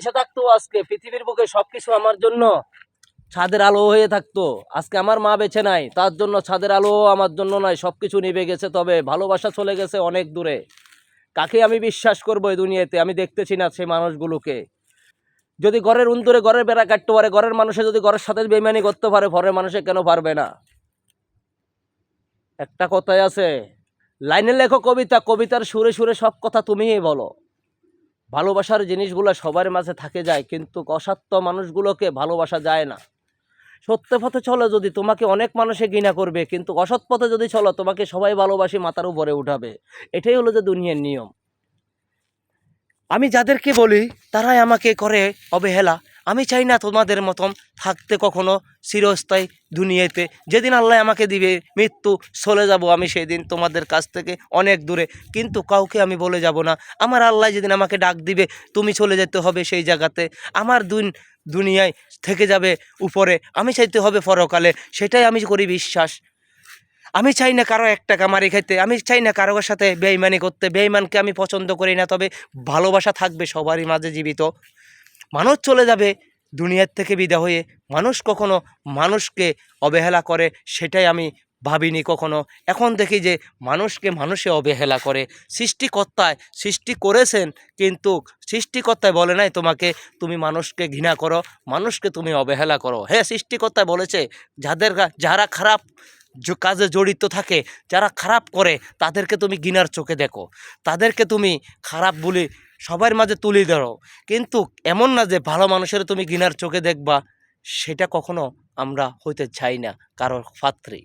বেঁচে থাকতো আজকে পৃথিবীর বুকে সবকিছু আমার জন্য ছাদের আলো হয়ে থাকতো। আজকে আমার মা বেঁচে নাই, তার জন্য ছাদের আলো আমার জন্য নাই, সবকিছু নিভে গেছে। তবে ভালোবাসা চলে গেছে অনেক দূরে। কাকে আমি বিশ্বাস করবো এই দুনিয়াতে? আমি দেখতেছি না সেই মানুষগুলোকে। যদি ঘরের উন্দরে ঘরের বেড়া কাটতে পারে, ঘরের মানুষে যদি ঘরের সাথে বেইমানি করতে পারে, ঘরের মানুষে কেন পারবে না? একটা কথাই আছে, লাইনে লেখো কবিতা, কবিতার সুরে সুরে সব কথা তুমিই বলো। ভালোবাসার জিনিসগুলো সবার মাঝে থাকে যায়, কিন্তু অসত্য মানুষগুলোকে ভালোবাসা যায় না। সত্য পথে চলো যদি, তোমাকে অনেক মানুষে ঘৃণা করবে, কিন্তু অসৎ পথে যদি চলো তোমাকে সবাই ভালোবাসি মাথার উপরে উঠাবে। এটাই হলো যে দুনিয়ার নিয়ম। আমি যাদেরকে বলি তারাই আমাকে করে অবহেলা। আমি চাই না তোমাদের মতন থাকতে কখনো চিরস্থায়ী দুনিয়াতে। যেদিন আল্লাহ আমাকে দিবে মৃত্যু, চলে যাব আমি সেই দিন তোমাদের কাছ থেকে অনেক দূরে, কিন্তু কাউকে আমি বলে যাব না। আমার আল্লাহ যেদিন আমাকে ডাক দিবে তুমি চলে যেতে হবে সেই জায়গাতে, আমার দুনিয়ায় থেকে যাবে উপরে, আমি চাইতে হবে পরকালে, সেটাই আমি করি বিশ্বাস। আমি চাই না কারো এক টাকা মারি খাইতে, আমি চাই না কারোর সাথে বেইমানি করতে। বেইমানকে আমি পছন্দ করি না। তবে ভালোবাসা থাকবে সবারই মাঝে জীবিত। মানুষ চলে যাবে দুনিয়ার থেকে বিদায় হয়ে, মানুষ কখনো মানুষকে অবহেলা করে সেটাই আমি ভাবিনি কখনো। এখন দেখি যে মানুষকে মানুষে অবহেলা করে। সৃষ্টিকর্তায় সৃষ্টি করেছেন, কিন্তু সৃষ্টিকর্তায় বলে নাই তোমাকে তুমি মানুষকে ঘৃণা করো, মানুষকে তুমি অবহেলা করো। হ্যাঁ, সৃষ্টিকর্তায় বলেছে যারা খারাপ কাজে জড়িত থাকে, যারা খারাপ করে তাদেরকে তুমি ঘৃণার চোখে দেখো, তাদেরকে তুমি খারাপ বলে সবার মাঝে তুলে ধরো। কিন্তু এমন না যে ভালো মানুষের তুমি ঘৃণার চোখে দেখবা, সেটা কখনো আমরা হইতে চাই না কারোর পাত্রে।